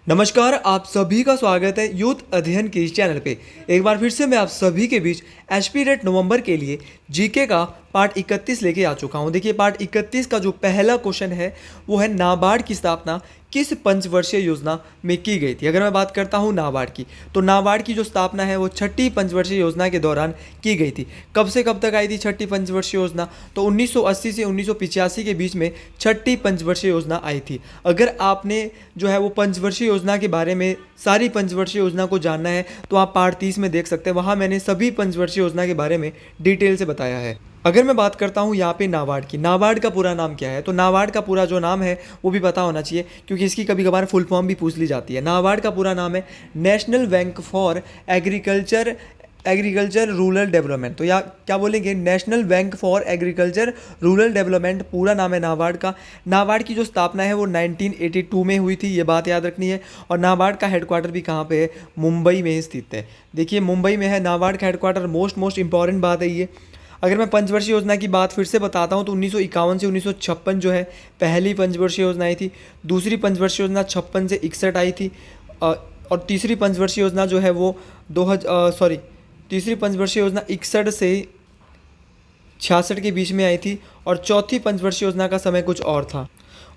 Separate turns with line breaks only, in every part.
नमस्कार, आप सभी का स्वागत है यूथ अध्ययन के इस चैनल पे। एक बार फिर से मैं आप सभी के बीच एस्पिरेट नवंबर के लिए जीके का पार्ट 31 लेके आ चुका हूँ। देखिए, पार्ट 31 का जो पहला क्वेश्चन है वो है नाबार्ड की स्थापना किस पंचवर्षीय योजना में की गई थी। अगर मैं बात करता हूँ नाबार्ड की, तो नाबार्ड की जो स्थापना है वो छठी पंचवर्षीय योजना के दौरान की गई थी। कब से कब तक आई थी छठी पंचवर्षीय योजना? तो 1980 से 1985 के बीच में छठी पंचवर्षीय योजना आई थी। अगर आपने जो है वो पंचवर्षीय योजना के बारे में सारी पंचवर्षीय योजना को जानना है तो आप पार्ट 30 में देख सकते हैं। वहाँ मैंने सभी पंचवर्षीय योजना के बारे में डिटेल से बताया है। अगर मैं बात करता हूँ यहाँ पे नाबार्ड की, नाबार्ड का पूरा नाम क्या है? तो नाबार्ड का पूरा जो नाम है वो भी पता होना चाहिए, क्योंकि इसकी कभी कभार फुल फॉर्म भी पूछ ली जाती है। नाबार्ड का पूरा नाम है national bank for agriculture rural development. तो या क्या बोलेंगे, national bank for agriculture rural development पूरा नाम है नाबार्ड का। नाबार्ड की जो स्थापना है वो 1982 में हुई थी, ये बात याद रखनी है। और नाबार्ड का हेडक्वार्टर भी कहाँ पे है? मुंबई में ही स्थित है। देखिए, मुंबई में है नाबार्ड का हेडक्वार्टर। मोस्ट इंपॉर्टेंट बात है ये। अगर मैं पंचवर्षीय योजना की बात फिर से बताता हूँ तो 1951 से 1956 जो है पहली पंचवर्षीय योजना आई थी। दूसरी पंचवर्षीय योजना 56 से 61 आई थी। और तीसरी पंचवर्षीय योजना जो है वो तीसरी पंचवर्षीय योजना 61 से 66 के बीच में आई थी। और चौथी पंचवर्षीय योजना का समय कुछ और था।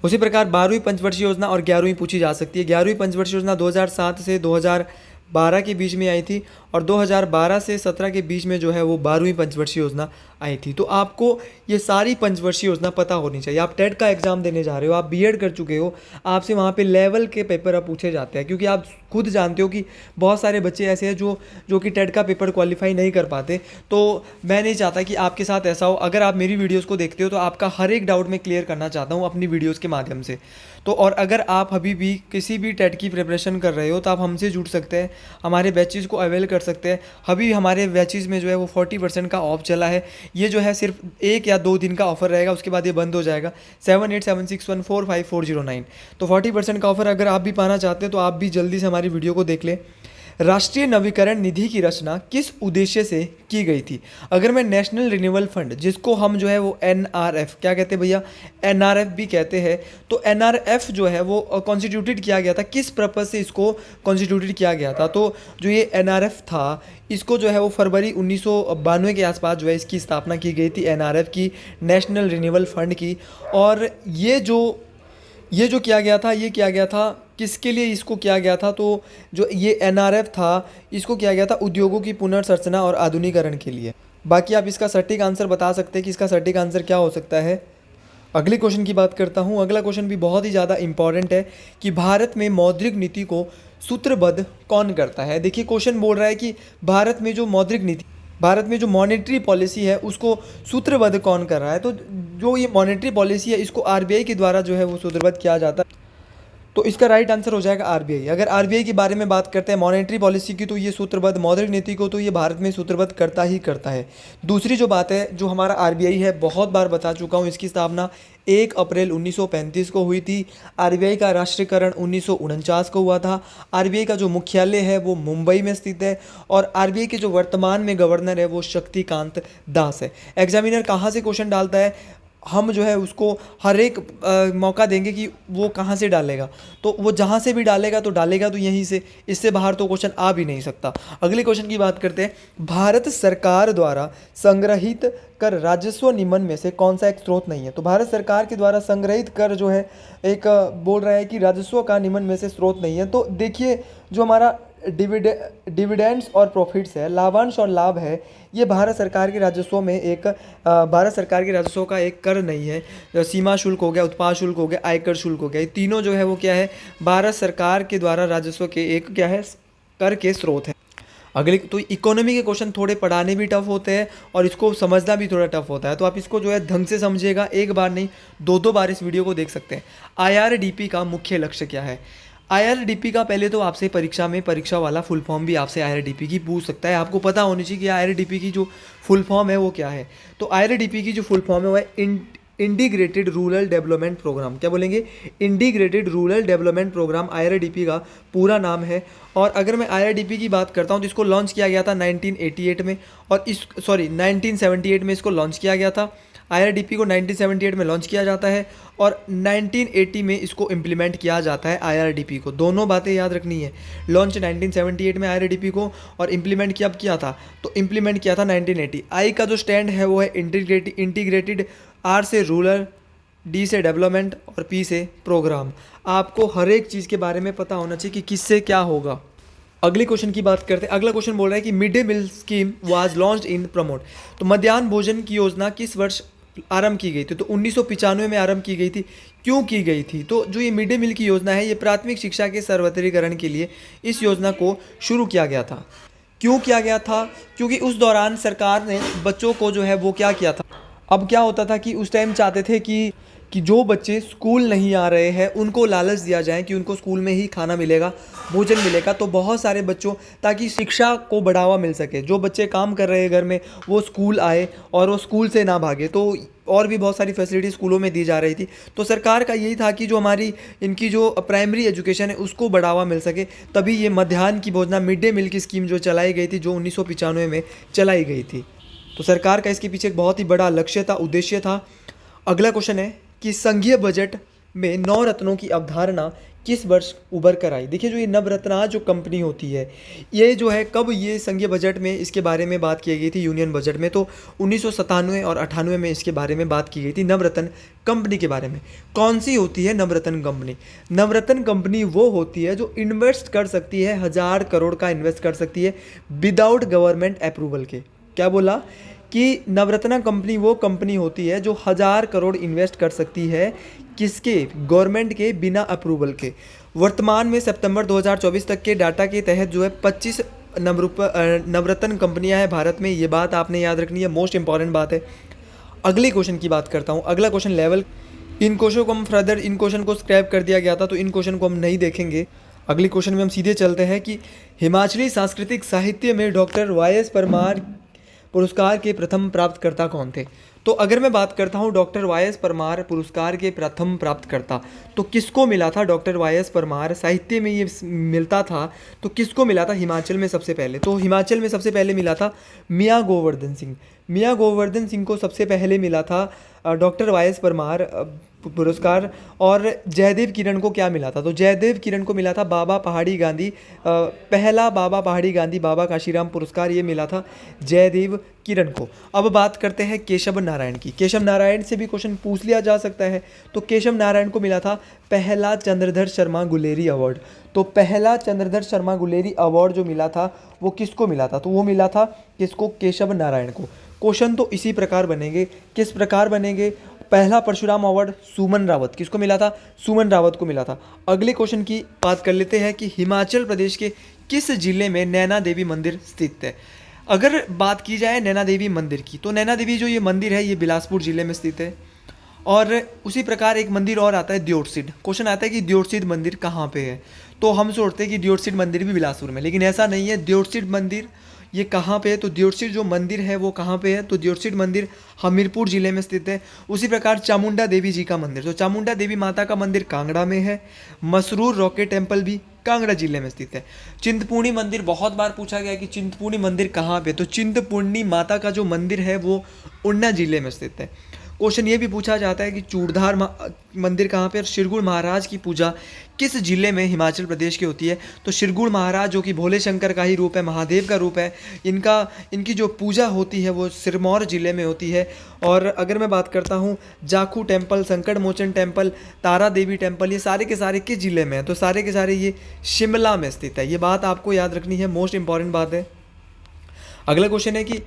उसी प्रकार 12वीं पंचवर्षीय योजना और 11वीं पूछी जा सकती है। 11वीं पंचवर्षीय योजना 2007 से 2012 के बीच में आई थी। और 2012 से 17 के बीच में जो है वो 12वीं पंचवर्षीय योजना आई थी। तो आपको ये सारी पंचवर्षीय योजना पता होनी चाहिए। आप टेट का एग्जाम देने जा रहे हो, आप बीएड कर चुके हो, आपसे वहाँ पे लेवल के पेपर अब पूछे जाते हैं, क्योंकि आप खुद जानते हो कि बहुत सारे बच्चे ऐसे हैं जो कि टेट का पेपर क्वालिफाई नहीं कर पाते। तो मैं नहीं चाहता कि आपके साथ ऐसा हो। अगर आप मेरी वीडियोज़ को देखते हो तो आपका हर एक डाउट मैं क्लियर करना चाहता हूँ अपनी वीडियोज़ के माध्यम से। तो और अगर आप अभी भी किसी भी टेट की प्रिपरेशन कर रहे हो तो आप हमसे जुड़ सकते हैं, हमारे बैचेज़ को अवेल कर सकते हैं। अभी हमारे बैचेज़ में जो है वो 40% का ऑफ चला है। ये जो है सिर्फ 1 या 2 दिन का ऑफर रहेगा, उसके बाद ये बंद हो जाएगा। 7876145409। तो 40% का ऑफर अगर आप भी पाना चाहते हैं तो आप भी जल्दी से हमारी वीडियो को देख लें। राष्ट्रीय नवीकरण निधि की रचना किस उद्देश्य से की गई थी? अगर मैं नेशनल रिन्यूअल फंड, जिसको हम जो है वो एनआरएफ क्या कहते हैं भैया, एनआरएफ भी कहते हैं, तो एनआरएफ जो है वो कॉन्स्टिट्यूटेड किया गया था। किस पर्पज़ से इसको कॉन्स्टिट्यूटेड किया गया था? तो जो ये एनआरएफ था, इसको जो है वो फरवरी 1992 के आसपास जो है इसकी स्थापना की गई थी, एनआरएफ की, नेशनल रिन्यूअल फंड की। और ये जो किया गया था, ये किया गया था किसके लिए इसको किया गया था? तो जो ये एनआरएफ था इसको किया गया था उद्योगों की पुनर्संरचना और आधुनिकीकरण के लिए। बाकी आप इसका सटीक आंसर बता सकते हैं कि इसका सटीक आंसर क्या हो सकता है। अगले क्वेश्चन की बात करता हूँ। अगला क्वेश्चन भी बहुत ही ज़्यादा इंपॉर्टेंट है कि भारत में मौद्रिक नीति को सूत्रबद्ध कौन करता है? देखिए, क्वेश्चन बोल रहा है कि भारत में जो मॉनेटरी पॉलिसी है उसको सूत्रबद्ध कौन कर रहा है? तो जो ये मॉनेटरी पॉलिसी है इसको आरबीआई के द्वारा जो है वो सूत्रबद्ध किया जाता है। तो इसका राइट आंसर हो जाएगा आरबीआई। अगर आरबीआई के बारे में बात करते हैं मॉनेटरी पॉलिसी की, तो ये सूत्रबद्ध मौद्रिक नीति को तो ये भारत में सूत्रबद्ध करता ही करता है। दूसरी जो बात है, जो हमारा आरबीआई है, बहुत बार बता चुका हूँ, इसकी स्थापना 1 अप्रैल 1935 को हुई थी। आरबीआई का राष्ट्रीयकरण 1949 को हुआ था। आरबीआई का जो मुख्यालय है वो मुंबई में स्थित है। और आरबीआई के जो वर्तमान में गवर्नर है वो शक्तिकांत दास है। एग्जामिनर कहाँ से क्वेश्चन डालता है, हम जो है उसको हर एक मौका देंगे कि वो कहाँ से डालेगा। तो वो जहाँ से भी डालेगा तो डालेगा तो यहीं से, इससे बाहर तो क्वेश्चन आ भी नहीं सकता। अगले क्वेश्चन की बात करते हैं। भारत सरकार द्वारा संग्रहित कर राजस्व निम्न में से कौन सा एक स्रोत नहीं है? तो भारत सरकार के द्वारा संग्रहित कर जो है एक बोल रहा है कि राजस्व का निम्न में से स्रोत नहीं है। तो देखिए, जो हमारा डिविडेंड्स और प्रॉफिट्स है, लाभांश और लाभ है, ये भारत सरकार के राजस्व में भारत सरकार के राजस्व का एक कर नहीं है। सीमा शुल्क हो गया, उत्पाद शुल्क हो गया, आयकर शुल्क हो गया, ये तीनों जो है वो क्या है, भारत सरकार के द्वारा राजस्व के एक क्या है, कर के स्रोत है। अगले तो इकोनॉमी के क्वेश्चन थोड़े पढ़ाने भी टफ होते हैं और इसको समझना भी थोड़ा टफ होता है। तो आप इसको जो है ढंग से समझिएगा, एक बार नहीं 2 बार इस वीडियो को देख सकते हैं। आईआरडीपी का मुख्य लक्ष्य क्या है? आईआरडीपी का पहले तो आपसे परीक्षा वाला फुल फॉर्म भी आपसे आईआरडीपी की पूछ सकता है। आपको पता होनी चाहिए कि आईआरडीपी की जो फुल फॉर्म है वो क्या है। तो आईआरडीपी की जो फुल फॉर्म है वो है इंटीग्रेटेड रूरल डेवलपमेंट प्रोग्राम। क्या बोलेंगे? Integrated rural development programme IRDP का पूरा नाम है। और अगर मैं आईआरडीपी की बात करता हूँ तो इसको लॉन्च किया गया था 1978 में, और 1978 में इसको लॉन्च किया गया था। IRDP को 1978 में लॉन्च किया जाता है और 1980 में इसको इम्प्लीमेंट किया जाता है IRDP को। दोनों बातें याद रखनी है, लॉन्च 1978 में IRDP को और इम्प्लीमेंट कब किया था, तो इम्प्लीमेंट किया था 1980। आई का जो स्टैंड है वो है इंटीग्रेटेड, R से रूरल, D से डेवलपमेंट और P से प्रोग्राम। आपको हर एक चीज़ के बारे में पता होना चाहिए कि किससे क्या होगा। अगले क्वेश्चन की बात करते हैं। अगला क्वेश्चन बोल रहा है कि mid day meal scheme was launched in promote. तो मध्याह्न भोजन की योजना किस वर्ष आरंभ की गई थी, तो 1995 में आरंभ की गई थी। क्यों की गई थी, तो जो ये मिड डे मील की योजना है ये प्राथमिक शिक्षा के सर्वत्रीकरण के लिए इस योजना को शुरू किया गया था। क्यों किया गया था, क्योंकि उस दौरान सरकार ने बच्चों को जो है वो क्या किया था, अब क्या होता था कि उस टाइम चाहते थे कि जो बच्चे स्कूल नहीं आ रहे हैं उनको लालच दिया जाए कि उनको स्कूल में ही खाना मिलेगा, भोजन मिलेगा। तो बहुत सारे बच्चों, ताकि शिक्षा को बढ़ावा मिल सके, जो बच्चे काम कर रहे हैं घर में वो स्कूल आए और वो स्कूल से ना भागे। तो और भी बहुत सारी फैसिलिटी स्कूलों में दी जा रही थी। तो सरकार का यही था कि जो हमारी इनकी जो प्राइमरी एजुकेशन है उसको बढ़ावा मिल सके, तभी ये मध्याह्न की भोजना, मिड डे मील की स्कीम जो चलाई गई थी, जो 1995 में चलाई गई थी। तो सरकार का इसके पीछे एक बहुत ही बड़ा लक्ष्य था, उद्देश्य था। अगला क्वेश्चन है कि संघीय बजट में नवरत्नों की अवधारणा किस वर्ष उभर कर आई। देखिए, जो ये नवरत्ना जो कंपनी होती है, ये जो है कब ये संघीय बजट में इसके बारे में बात की गई थी, यूनियन बजट में, तो 1997 और 98 में इसके बारे में बात की गई थी, नवरत्न कंपनी के बारे में। कौन सी होती है नवरत्न कंपनी? नवरत्न कंपनी वो होती है जो इन्वेस्ट कर सकती है, 1000 करोड़ का इन्वेस्ट कर सकती है विदाउट गवर्नमेंट अप्रूवल के। क्या बोला कि नवरत्ना कंपनी वो कंपनी होती है जो 1000 करोड़ इन्वेस्ट कर सकती है, किसके? गवर्नमेंट के, बिना अप्रूवल के। वर्तमान में सितंबर 2024 तक के डाटा के तहत जो है 25 नवरत्न कंपनियां हैं भारत में। ये बात आपने याद रखनी है, मोस्ट इंपॉर्टेंट बात है। अगले क्वेश्चन की बात करता हूँ। अगला क्वेश्चन लेवल, इन क्वेश्चन को हम फर्दर, इन क्वेश्चन को स्क्रैप कर दिया गया था, तो इन क्वेश्चन को हम नहीं देखेंगे। अगले क्वेश्चन में हम सीधे चलते हैं कि हिमाचली सांस्कृतिक साहित्य में डॉक्टर YS परमार पुरस्कार के प्रथम प्राप्तकर्ता कौन थे? तो अगर मैं बात करता हूँ डॉक्टर YS परमार पुरस्कार के प्रथम प्राप्तकर्ता, तो किसको मिला था? डॉक्टर YS परमार साहित्य में ये मिलता था, तो किसको मिला था? हिमाचल में सबसे पहले, तो हिमाचल में सबसे पहले मिला था मियाँ गोवर्धन सिंह। मियाँ गोवर्धन सिंह को सबसे पहले मिला था डॉक्टर YS परमार पुरस्कार। और जयदेव किरण को क्या मिला था? तो जयदेव किरण को मिला था बाबा पहाड़ी गांधी, पहला बाबा पहाड़ी गांधी बाबा काशीराम पुरस्कार, ये मिला था जयदेव किरण को। अब बात करते हैं केशव नारायण की। केशव नारायण से भी क्वेश्चन पूछ लिया जा सकता है। तो केशव नारायण को मिला था पहला चंद्रधर शर्मा गुलेरी अवार्ड। तो पहला चंद्रधर शर्मा गुलेरी अवार्ड जो मिला था वो किसको मिला था? तो वो मिला था किसको? केशव नारायण को। क्वेश्चन तो इसी प्रकार बनेंगे। किस प्रकार बनेंगे? पहला परशुराम अवार्ड सुमन रावत, किसको मिला था? सुमन रावत को मिला था। अगले क्वेश्चन की बात कर लेते हैं कि हिमाचल प्रदेश के किस जिले में नैना देवी मंदिर स्थित है? अगर बात की जाए नैना देवी मंदिर की, तो नैना देवी जो ये मंदिर है ये बिलासपुर जिले में स्थित है। और उसी प्रकार एक मंदिर और आता है दियोटसिड। क्वेश्चन आता है कि दियोटसिड मंदिर कहाँ पे है? तो हम सोचते हैं कि दियोटसिड मंदिर भी बिलासपुर में, लेकिन ऐसा नहीं है। दियोटसिड मंदिर ये कहाँ पे है? तो दियोटसिड जो मंदिर है वो कहाँ पे है? तो दियोटसिड मंदिर हमीरपुर जिले में स्थित है। उसी प्रकार चामुंडा देवी जी का मंदिर, तो चामुंडा देवी माता का मंदिर कांगड़ा में है। मसरूर रॉकेट टेम्पल भी कांगड़ा जिले में स्थित है। चिंतपूर्णी मंदिर बहुत बार पूछा गया कि चिंतपूर्णी मंदिर कहाँ पे? तो चिंतपूर्णी माता का जो मंदिर है वो उन्ना जिले में स्थित है। क्वेश्चन ये भी पूछा जाता है कि चूड़धार मंदिर कहाँ पे? और शिरगुड़ महाराज की पूजा किस जिले में हिमाचल प्रदेश की होती है? तो शिरगुड़ महाराज जो कि भोले शंकर का ही रूप है, महादेव का रूप है, इनकी जो पूजा होती है वो सिरमौर जिले में होती है। और अगर मैं बात करता हूँ जाखू टेम्पल, संकट मोचन टेम्पल, तारा देवी टेम्पल, ये सारे के सारे किस जिले में है? तो सारे के सारे ये शिमला में स्थित है। ये बात आपको याद रखनी है, मोस्ट इंपॉर्टेंट बात है। अगला क्वेश्चन है कि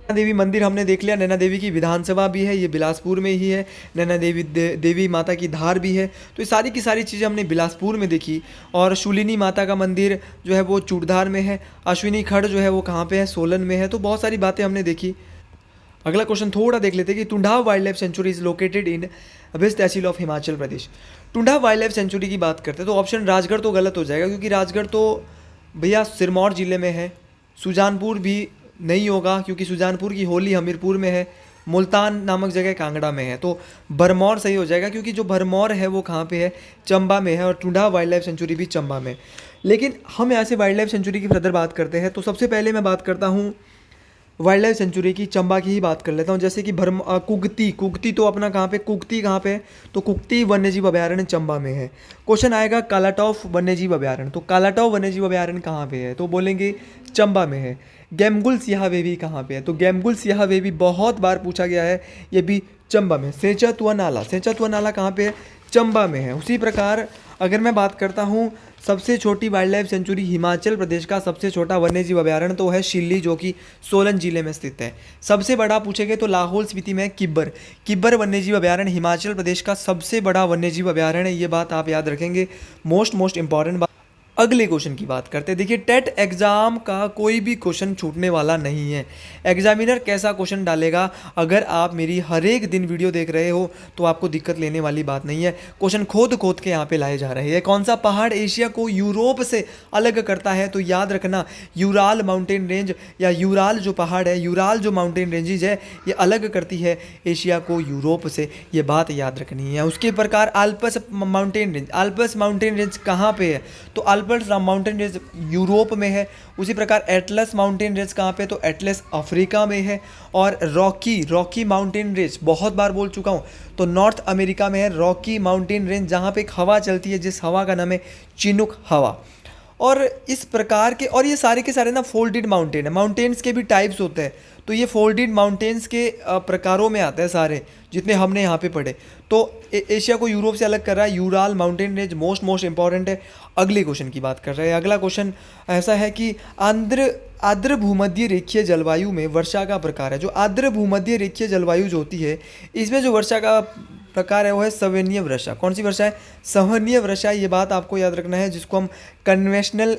नैना देवी मंदिर हमने देख लिया, नैना देवी की विधानसभा भी है, ये बिलासपुर में ही है। नैना देवी माता की धार भी है। तो ये सारी की सारी चीज़ें हमने बिलासपुर में देखी। और शूलिनी माता का मंदिर जो है वो चूड़धार में है। अश्विनी खड़ जो है वो कहाँ पे है? सोलन में है। तो बहुत सारी बातें हमने देखी। अगला क्वेश्चन थोड़ा देख लेते हैं कि Tunda wild life sanctuary is located in west तहसील of Himachal Pradesh. Tunda wild life sanctuary की बात करते हैं तो ऑप्शन राजगढ़ तो गलत हो जाएगा, क्योंकि राजगढ़ तो भैया सिरमौर जिले में है। सुजानपुर भी नहीं होगा, क्योंकि सुजानपुर की होली हमीरपुर में है। मुल्तान नामक जगह कांगड़ा में है। तो भरमौर सही हो जाएगा, क्योंकि जो भरमौर है वो कहाँ पे है? चंबा में है। और टुंडा वाइल्ड लाइफ सेंचुरी भी चंबा में। लेकिन हम यहाँ से वाइल्ड लाइफ सेंचुरी की फर्दर बात करते हैं। तो सबसे पहले मैं बात करता हूँ वाइल्ड लाइफ सेंचुरी की चंबा की ही बात कर लेता हूँ। जैसे कि कुगती कुगती तो अपना कहाँ पे, कुगती कहाँ पे है, तो कुगती वन्यजीव अभयारण्य चंबा में है। क्वेश्चन आएगा कालाटॉफ वन्यजीव अभयारण्य, तो कालाटॉफ वन्यजीव अभयारण्य कहाँ पे है, तो बोलेंगे चंबा में है। गैमगुल सियाह वेवी कहाँ पे है, तो गैमगुल सियाह वेवी बहुत बार पूछा गया है, ये भी चंबा में। सेंचुआ नाला, सेंचुआ नाला कहाँ पे है, चंबा में है। उसी प्रकार अगर मैं बात करता हूँ सबसे छोटी wild life century, Himachal Pradesh का सबसे छोटा वन्यजीव अभयारण्य तो है शिल्ली, जो कि सोलन जिले में स्थित है। सबसे बड़ा पूछेंगे तो लाहौल स्पीति में किब्बर, किब्बर वन्यजीव अभयारण्य हिमाचल प्रदेश का सबसे बड़ा वन्यजीव अभयारण्य है। ये बात आप याद रखेंगे, मोस्ट इंपॉर्टेंट बात। अगले क्वेश्चन की बात करते हैं। देखिए टेट एग्ज़ाम का कोई भी क्वेश्चन छूटने वाला नहीं है। एग्जामिनर कैसा क्वेश्चन डालेगा, अगर आप मेरी हर एक दिन वीडियो देख रहे हो तो आपको दिक्कत लेने वाली बात नहीं है। क्वेश्चन खोद खोद के यहाँ पे लाए जा रहे हैं। कौन सा पहाड़ एशिया को यूरोप से अलग करता है, तो याद रखना यूराल माउंटेन रेंज, या यूराल जो पहाड़ है, यूराल जो माउंटेन रेंजेज है, ये अलग करती है एशिया को यूरोप से, ये बात याद रखनी है। उसके प्रकार Alps mountain range, Alps mountain range कहाँ पे है, तो आल्पस माउंटेन रेंज यूरोप में है। उसी प्रकार एटलस माउंटेन रेंज कहाँ पे, तो एटलस अफ्रीका में है। और रॉकी माउंटेन रेंज बहुत बार बोल चुका हूँ, तो नॉर्थ अमेरिका में है रॉकी माउंटेन रेंज, जहाँ पे एक हवा चलती है जिस हवा का नाम है चिनूक हवा। और इस प्रकार के, और ये सारे के सारे ना फोल्डेड माउंटेन है। माउंटेन्स के भी टाइप्स होते हैं, तो ये फोल्डेड माउंटेन्स के प्रकारों में आते हैं सारे जितने हमने यहाँ पे पढ़े। तो एशिया को यूरोप से अलग कर रहा है Ural mountain range, most important है। अगले क्वेश्चन की बात कर रहे हैं। अगला क्वेश्चन ऐसा है कि आर्द्र भूमध्य रेखीय जलवायु में वर्षा का प्रकार है। जो आर्द्र भूमध्य रेखीय जलवायु जो होती है, इसमें जो वर्षा का प्रकार है वो है सवनीय वर्षा। कौन सी वर्षा है, सवनीय वर्षा। ये बात आपको याद रखना है, जिसको हम कन्वेंशनल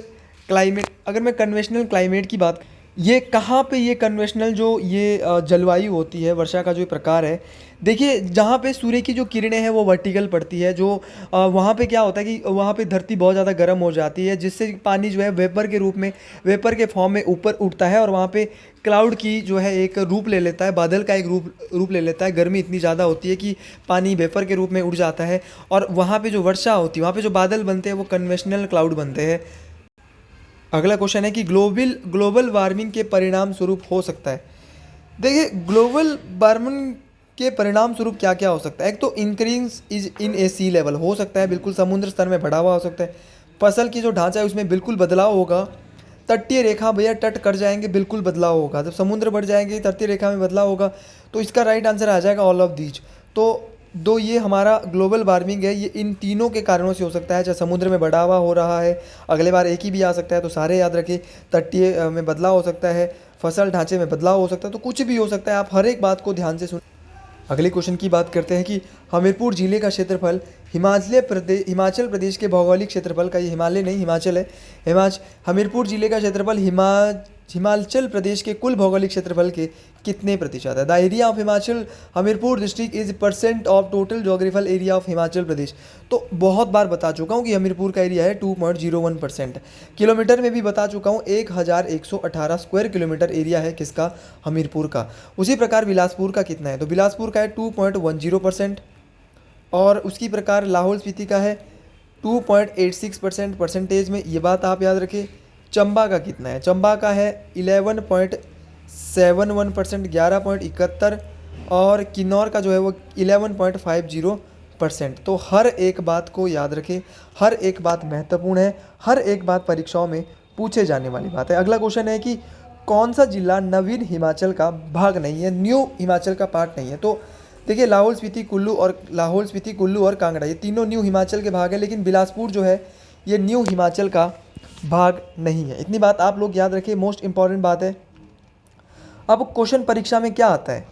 क्लाइमेट, अगर मैं कन्वेंशनल क्लाइमेट की बात, ये कहाँ पे, ये कन्वेंशनल जो ये जलवायु होती है, वर्षा का जो प्रकार है, देखिए जहाँ पे सूर्य की जो किरणें हैं वो वर्टिकल पड़ती है, जो वहाँ पे क्या होता है कि वहाँ पे धरती बहुत ज़्यादा गर्म हो जाती है, जिससे पानी जो है वेपर के रूप में, वेपर के फॉर्म में ऊपर उठता है, और वहाँ पे क्लाउड की जो है एक रूप ले लेता है, बादल का एक रूप ले लेता है। गर्मी इतनी ज़्यादा होती है कि पानी वेपर के रूप में उड़ जाता है, और वहाँ पे जो वर्षा होती है, वहाँ पे जो बादल बनते हैं वो कन्वेंशनल क्लाउड बनते हैं। अगला क्वेश्चन है कि ग्लोबल वार्मिंग के परिणाम स्वरूप हो सकता है। देखिए ग्लोबल वार्मिंग के परिणाम स्वरूप क्या क्या हो सकता है। एक तो increase is in A C level हो सकता है, बिल्कुल समुद्र स्तर में बढ़ावा हो सकता है। फसल की जो ढांचा है उसमें बिल्कुल बदलाव होगा। तटीय रेखा, भैया तट कट जाएंगे, बिल्कुल बदलाव होगा। जब समुद्र बढ़ जाएंगे तटीय रेखा में बदलाव होगा, तो इसका राइट आंसर आ जाएगा ऑल ऑफ दीज। तो दो ये हमारा ग्लोबल वार्मिंग है, ये इन तीनों के कारणों से हो सकता है। चाहे समुद्र में बढ़ावा हो रहा है, अगले बार एक ही भी आ सकता है, तो सारे याद रखें। तटीय में बदलाव हो सकता है, फसल ढांचे में बदलाव हो सकता है, तो कुछ भी हो सकता है। आप हर एक बात को ध्यान से सुन। अगले क्वेश्चन की बात करते हैं कि हमीरपुर जिले का क्षेत्रफल हिमाचल प्रदेश के भौगोलिक क्षेत्रफल का, ये हिमालय नहीं हिमाचल है, हमीरपुर जिले का क्षेत्रफल हिमाचल प्रदेश के कुल भौगोलिक क्षेत्रफल के कितने प्रतिशत है। The area of Himachal Hamirpur district is percent of total geographical area of Himachal Pradesh. तो बहुत बार बता चुका हूँ कि हमीरपुर का एरिया है 2.01%। किलोमीटर में भी बता चुका हूँ, 1118 स्क्वायर किलोमीटर एरिया है किसका, हमीरपुर का। उसी प्रकार बिलासपुर का कितना है, तो बिलासपुर का है 2.10%। और उसकी प्रकार लाहौल स्पीति का है 2.86% परसेंटेज में, ये बात आप याद रखें। चंबा का कितना है, चंबा का है 11.71%, 11.71। और किन्नौर का जो है वो 11.50%। तो हर एक बात को याद रखें, हर एक बात महत्वपूर्ण है, हर एक बात परीक्षाओं में पूछे जाने वाली बात है। अगला क्वेश्चन है कि कौन सा जिला नवीन हिमाचल का भाग नहीं है, न्यू हिमाचल का पार्ट नहीं है। तो देखिए लाहौल स्पीति कुल्लू और कांगड़ा, ये तीनों न्यू हिमाचल के भाग है, लेकिन बिलासपुर जो है ये न्यू हिमाचल का भाग नहीं है। इतनी बात आप लोग याद रखिए, मोस्ट इंपॉर्टेंट बात है। अब क्वेश्चन परीक्षा में क्या आता है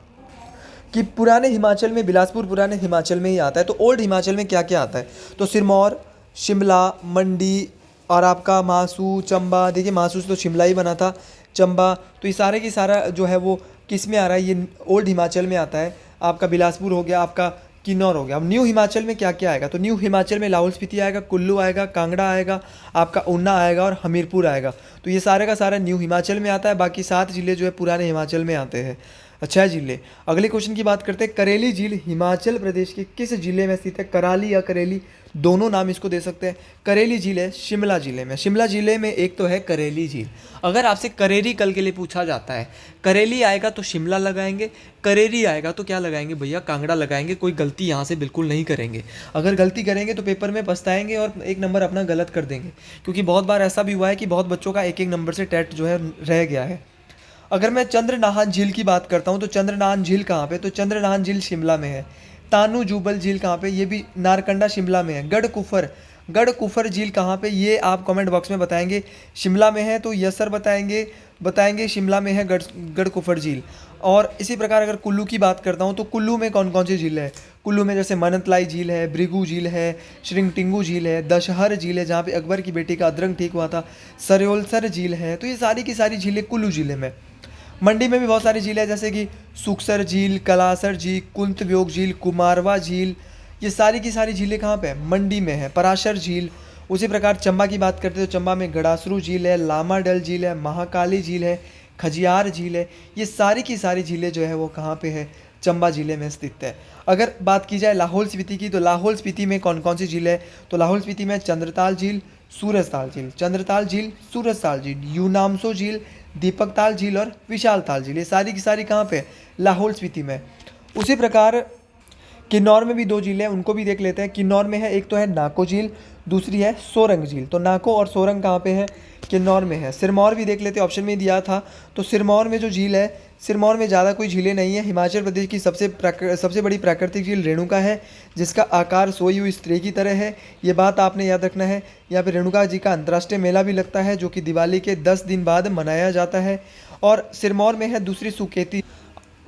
कि पुराने हिमाचल में, बिलासपुर पुराने हिमाचल में ही आता है, तो ओल्ड हिमाचल में क्या क्या आता है, तो सिरमौर, शिमला, मंडी और आपका मासू, चंबा। देखिए मासू से तो शिमला ही बना था, चंबा, तो ये सारे की सारा जो है वो किस में आ रहा है, ये ओल्ड हिमाचल में आता है। आपका बिलासपुर हो गया, आपका किन्नौर हो गया। अब न्यू हिमाचल में क्या क्या आएगा, तो न्यू हिमाचल में लाहौल स्पीति आएगा, कुल्लू आएगा, कांगड़ा आएगा, आपका ऊना आएगा और हमीरपुर आएगा। तो ये सारे का सारा न्यू हिमाचल में आता है। बाकी 7 जिले जो है पुराने हिमाचल में आते हैं। अच्छा जिले। अगले क्वेश्चन की बात करते हैं। करेली झील हिमाचल प्रदेश के किस जिले में स्थित है? कराली या करेली, दोनों नाम इसको दे सकते हैं। करेली झील है शिमला जिले में। शिमला जिले में एक तो है करेली झील। अगर आपसे करेरी कल के लिए पूछा जाता है, करेली आएगा तो शिमला लगाएंगे, करेरी आएगा तो क्या लगाएंगे भैया? कांगड़ा लगाएंगे। कोई गलती यहाँ से बिल्कुल नहीं करेंगे। अगर गलती करेंगे तो पेपर में पछताएंगे और एक नंबर अपना गलत कर देंगे, क्योंकि बहुत बार ऐसा भी हुआ है कि बहुत बच्चों का एक एक नंबर से टेट जो है रह गया है। अगर मैं चंद्रनाहन झील की बात करता हूँ तो चंद्रनाहन झील कहाँ पे? तो चंद्रनाहन झील शिमला में है। तानू जुबल झील कहाँ पे? ये भी नारकंडा शिमला में है। गढ़ कुफर झील कहाँ पे? ये आप कमेंट बॉक्स में बताएंगे। शिमला में है तो यस सर बताएंगे शिमला में है गढ़ कुफर झील। और इसी प्रकार अगर कुल्लू की बात करता हूँ तो कुल्लू में कौन कौन सी झील है? कुल्लू में जैसे मनतलाई झील है, भृगु झील है, श्रिंगटिंगू झील है, दशहर झील है जहाँ पे अकबर की बेटी का अदरंग ठीक हुआ था, सरयोलसर झील है। तो ये सारी की सारी झीलें कुल्लू जिले में। मंडी में भी बहुत सारी झीलें हैं जैसे कि सुखसर झील, कलासर झील, कुंतव्योग झील, कुमारवा झील। ये सारी की सारी झीलें कहाँ पे है? मंडी में है। पराशर झील। उसी प्रकार चंबा की बात करते हैं तो चंबा में गड़ासरू झील है, लामाडल झील है, महाकाली झील है, खजियार झील है। ये सारी की सारी झीलें जो है वो कहाँ पे है? चंबा जिले में स्थित है। अगर बात की जाए लाहौल स्पीति की तो लाहौल स्पीति में कौन कौन सी झील है? तो लाहौल स्पीति में चंद्रताल झील, सूरजताल झील, चंद्रताल झील, सूरजताल झील, यूनामसो झील, दीपकताल झील और विशालताल झील। ये सारी की सारी कहाँ पे? लाहौल स्पीति में। उसी प्रकार किन्नौर में भी दो झीलें हैं, उनको भी देख लेते हैं। किन्नौर में है, एक तो है नाको झील, दूसरी है सोरंग झील। तो नाको और सोरंग कहाँ पे है? किन्नौर में है। सिरमौर भी देख लेते हैं, ऑप्शन में दिया था। तो सिरमौर में जो झील है, सिरमौर में ज़्यादा कोई झीलें नहीं है। हिमाचल प्रदेश की सबसे बड़ी प्राकृतिक झील रेणुका है, जिसका आकार सोई हुई स्त्री की तरह है। ये बात आपने याद रखना है। यहाँ पे रेणुका जी का अंतर्राष्ट्रीय मेला भी लगता है, जो कि दिवाली के 10 दिन बाद मनाया जाता है। और सिरमौर में है दूसरी सुकेती।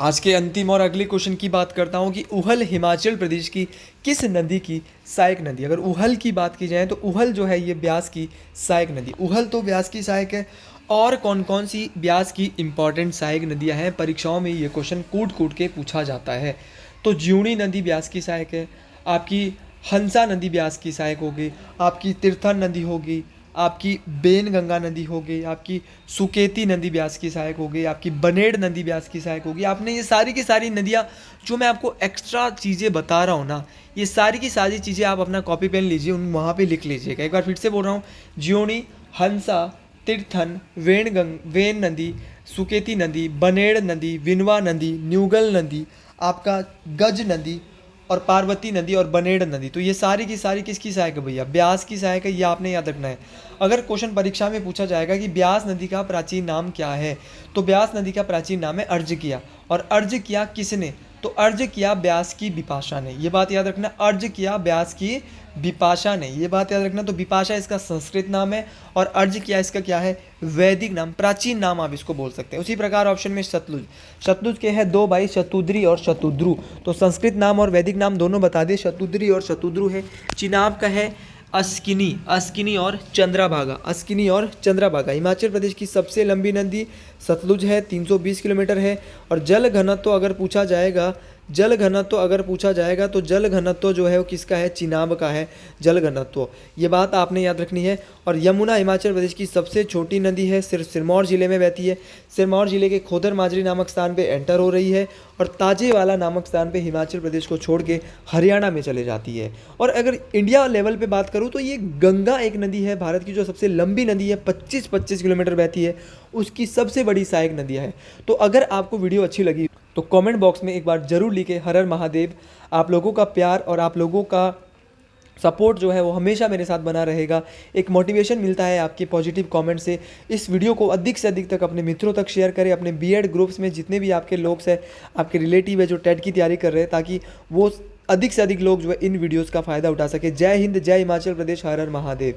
आज के अंतिम और अगले क्वेश्चन की बात करता हूँ कि उहल हिमाचल प्रदेश की किस नदी की सहायक नदी? अगर उहल की बात की जाए तो उहल जो है ये ब्यास की सहायक नदी। उहल तो ब्यास की सहायक है। और कौन कौन सी ब्यास की इंपॉर्टेंट सहायक नदियाँ हैं? परीक्षाओं में ये क्वेश्चन कूट कूट के पूछा जाता है। तो ज्यूणी नदी ब्यास की सहायक है, आपकी हंसा नदी ब्यास की सहायक होगी, आपकी तीर्थन नदी होगी, आपकी बेन गंगा नदी हो गई, आपकी सुकेती नदी ब्यास की सहायक हो गई, आपकी बनेड़ नदी ब्यास की सहायक होगी। आपने ये सारी की सारी नदियाँ जो मैं आपको एक्स्ट्रा चीज़ें बता रहा हूँ ना, ये सारी की सारी चीज़ें आप अपना कॉपी पेन लीजिए, उन वहाँ पे लिख लीजिएगा। एक बार फिर से बोल रहा हूँ, ज्योनी, हंसा, तीर्थन, वेन नदी, सुकेती नदी, बनेड़ नदी, विनवा नदी, न्यूगल नदी, आपका गज नदी और पार्वती नदी और बनेड़ नदी। तो ये सारी की सारी किसकी सहायक है भैया? ब्यास की सहायक है। ये आपने याद रखना है। अगर क्वेश्चन परीक्षा में पूछा जाएगा कि ब्यास नदी का प्राचीन नाम क्या है, तो ब्यास नदी का प्राचीन नाम है अर्ज और अर्ज किया किसने? तो अर्ज किया ब्यास की बिपाशा ने। ये बात याद रखना, अर्ज किया ब्यास की बिपाशा ने, ये बात याद रखना। तो बिपाशा इसका संस्कृत नाम है और अर्ज किया इसका क्या है? वैदिक नाम, प्राचीन नाम आप इसको बोल सकते हैं। उसी प्रकार ऑप्शन में शतुज के हैं दो भाई, शतुद्री और शतुद्रु। तो संस्कृत नाम और वैदिक नाम दोनों बता दें, शतुद्री और शतुद्रु है। चिनाब का है अस्किनी और चंद्रभागा। हिमाचल प्रदेश की सबसे लंबी नदी सतलुज है, 320 किलोमीटर है। और जल घनत्व अगर पूछा जाएगा तो जल घनत्व जो है वो किसका है? चिनाब का है जल घनत्व। ये बात आपने याद रखनी है। और यमुना हिमाचल प्रदेश की सबसे छोटी नदी है, सिर्फ सिरमौर जिले में बहती है। सिरमौर जिले के खोदर माजरी नामक स्थान पे एंटर हो रही है और ताजेवाला नामक स्थान पे हिमाचल प्रदेश को छोड़ के हरियाणा में चले जाती है। और अगर इंडिया लेवल पे बात करूँ तो ये गंगा एक नदी है, भारत की जो सबसे लंबी नदी है, 25 किलोमीटर बहती है, उसकी सबसे बड़ी सहायक नदियाँ हैं। तो अगर आपको वीडियो अच्छी लगी तो कमेंट बॉक्स में एक बार ज़रूर लिखें हर हर महादेव। आप लोगों का प्यार और आप लोगों का सपोर्ट जो है वो हमेशा मेरे साथ बना रहेगा। एक मोटिवेशन मिलता है आपके पॉजिटिव कमेंट से। इस वीडियो को अधिक से अधिक तक अपने मित्रों तक शेयर करें, अपने बीएड ग्रुप्स में जितने भी आपके लोग हैं, आपके रिलेटिव है जो टेट की तैयारी कर रहे हैं, ताकि वो अधिक से अधिक लोग जो है इन वीडियोज़ का फ़ायदा उठा सके। जय हिंद, जय हिमाचल प्रदेश, हर हर महादेव।